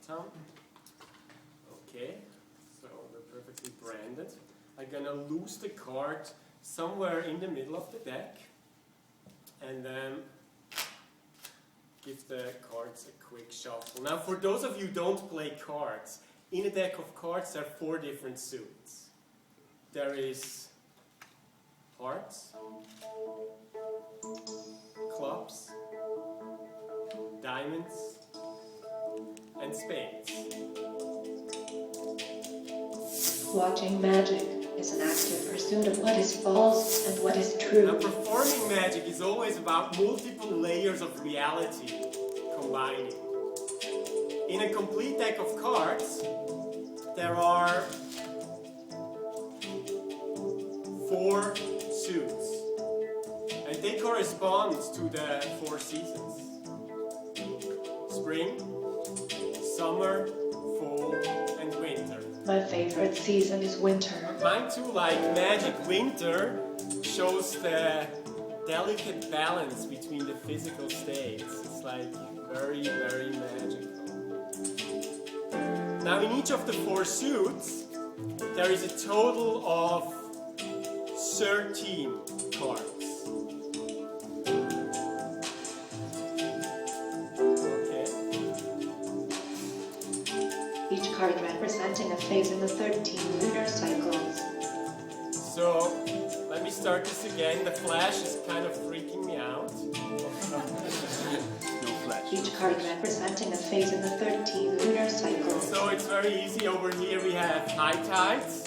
bottom. Okay, so they're perfectly branded. I'm gonna loose the card somewhere in the middle of the deck and then give the cards a quick shuffle. Now for those of you who don't play cards, in a deck of cards there are 4 different suits. There is hearts, clubs, diamonds, and spades. Watching magic is an active pursuit of what is false and what is true. Now, performing magic is always about multiple layers of reality combining. In a complete deck of cards, there are 4 suits, and they correspond to the 4 seasons: spring, summer, fall, and winter. My favorite season is winter. Mine too, like magic. Winter shows the delicate balance between the physical states. It's like very, very magical. Now in each of the 4 suits, there is a total of 13 cards. Each card representing a phase in the 13 lunar cycles. So, let me start this again. The flash is kind of freaking me out. No flash. Each card representing a phase in the 13 lunar cycles. So it's very easy. Over here we have high tides,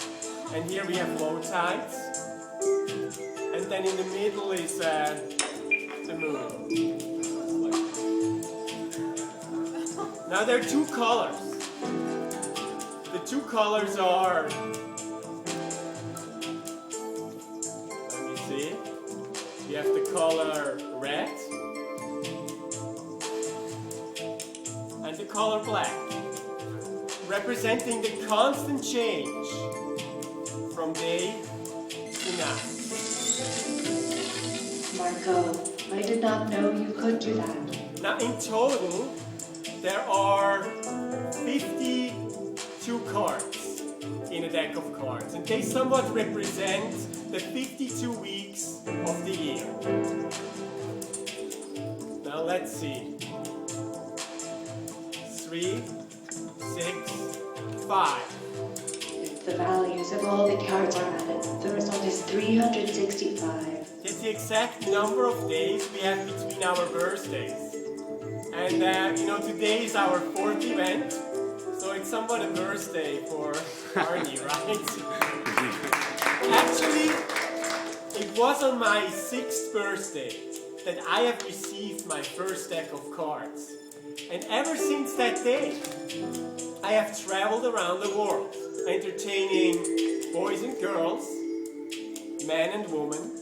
and here we have low tides. And then in the middle is the moon. Now there are 2 colors. The 2 colors are, let me see, we have the color red and the color black, representing the constant change from day to night. Marco, I did not know you could do that. Now in total, there are 52 cards in a deck of cards, and they somewhat represent the 52 weeks of the year. Now let's see. 3, 6, 5. If the values of all the cards are added, the result is 365. It's the exact number of days we have between our birthdays. And today is our 4th event, so it's somewhat a birthday for ARNY, right? Actually, it was on my 6th birthday that I have received my first deck of cards. And ever since that day, I have traveled around the world, entertaining boys and girls, men and women,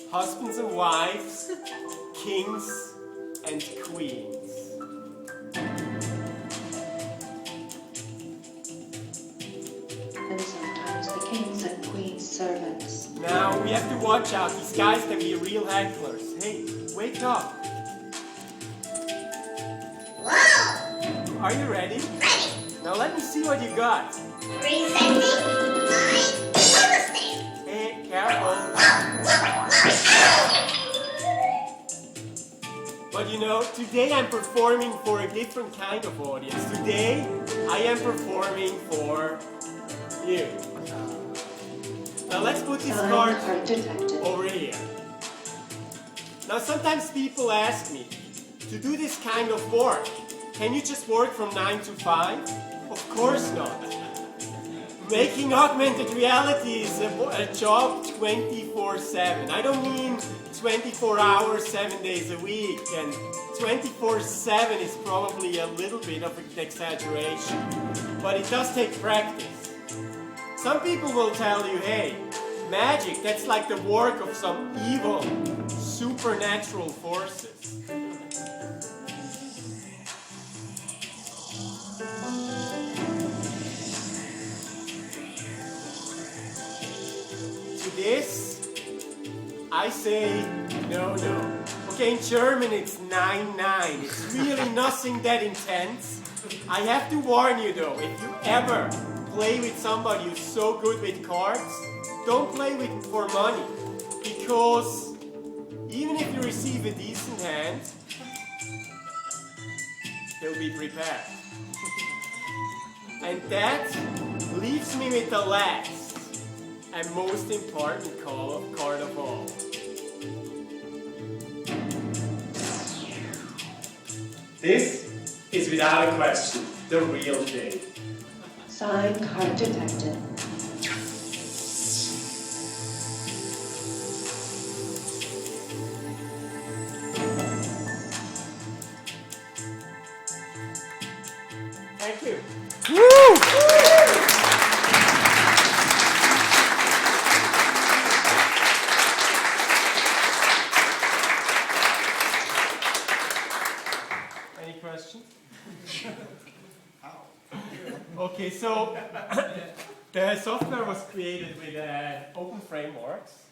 husbands and wives, kings and queens. And sometimes the kings and queens' servants. Now, we have to watch out. These guys can be real hecklers. Hey, wake up. Whoa! Are you ready? Ready! Now let me see what you got. Presenting my overstay. Hey, careful. But today I'm performing for a different kind of audience. Today, I am performing for you. Now let's put this card over here. Now sometimes people ask me, to do this kind of work, can you just work from 9 to 5? Of course not. Making augmented reality is a job 24/7. I don't mean 24 hours, 7 days a week, and 24/7 is probably a little bit of an exaggeration, but it does take practice. Some people will tell you, hey, magic, that's like the work of some evil, supernatural forces. To this, I say, no. Of okay, in German it's 9-9. It's really nothing that intense. I have to warn you though, if you ever play with somebody who's so good with cards, don't play with for money. Because even if you receive a decent hand, he'll be prepared. And that leaves me with the last and most important card of all. This is without a question the real thing. Sign card detected. Thank you. Any questions? Okay, so the software was created with open frameworks.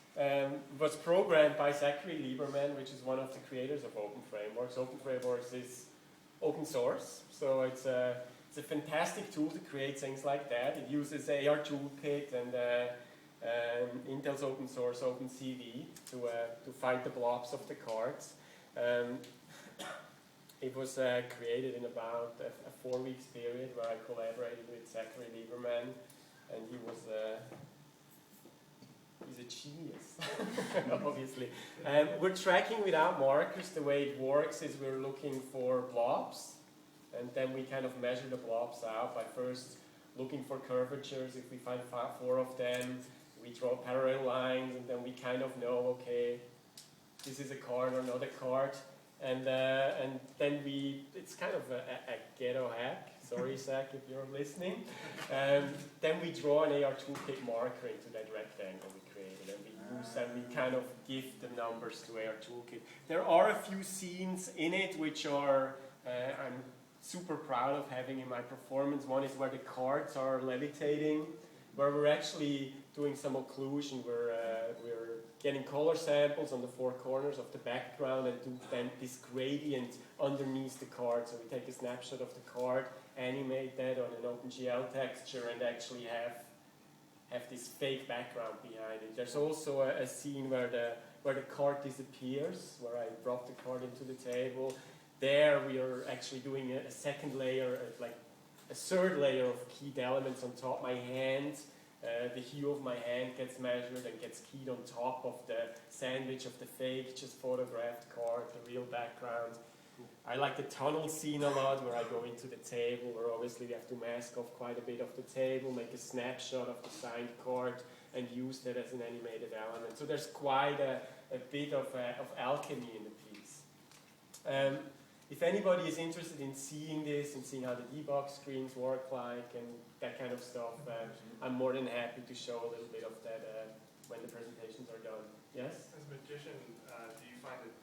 Was programmed by Zachary Lieberman, which is one of the creators of open frameworks. Open frameworks is open source, so it's a fantastic tool to create things like that. It uses AR Toolkit and Intel's open source OpenCV to find the blobs of the cards. It was created in about a 4 weeks period where I collaborated with Zachary Lieberman, and he's a genius, obviously. We're tracking without markers. The way it works is we're looking for blobs, and then we kind of measure the blobs out by first looking for curvatures. If we find 4 of them, we draw parallel lines, and then we kind of know, okay, this is a card or not a card. And then it's kind of a ghetto hack. Sorry, Zach, if you're listening. Then we draw an AR Toolkit marker into that rectangle we created, and we use and we kind of give the numbers to AR Toolkit. There are a few scenes in it which are I'm super proud of having in my performance. One is where the cards are levitating, where we're actually doing some occlusion. We're getting color samples on the 4 corners of the background and do then this gradient underneath the card. So we take a snapshot of the card, animate that on an OpenGL texture, and actually have this fake background behind it. There's also a scene where the card disappears, where I drop the card into the table. There we are actually doing a second layer, like a third layer of keyed elements on top. My hand, the hue of my hand gets measured and gets keyed on top of the sandwich of the fake, just photographed card, the real background. I like the tunnel scene a lot, where I go into the table, where obviously we have to mask off quite a bit of the table, make a snapshot of the signed card, and use that as an animated element. So there's quite a bit of alchemy in the piece. If anybody is interested in seeing this and seeing how the debug screens work like and that kind of stuff, I'm more than happy to show a little bit of that when the presentations are done. Yes? As a magician, do you find it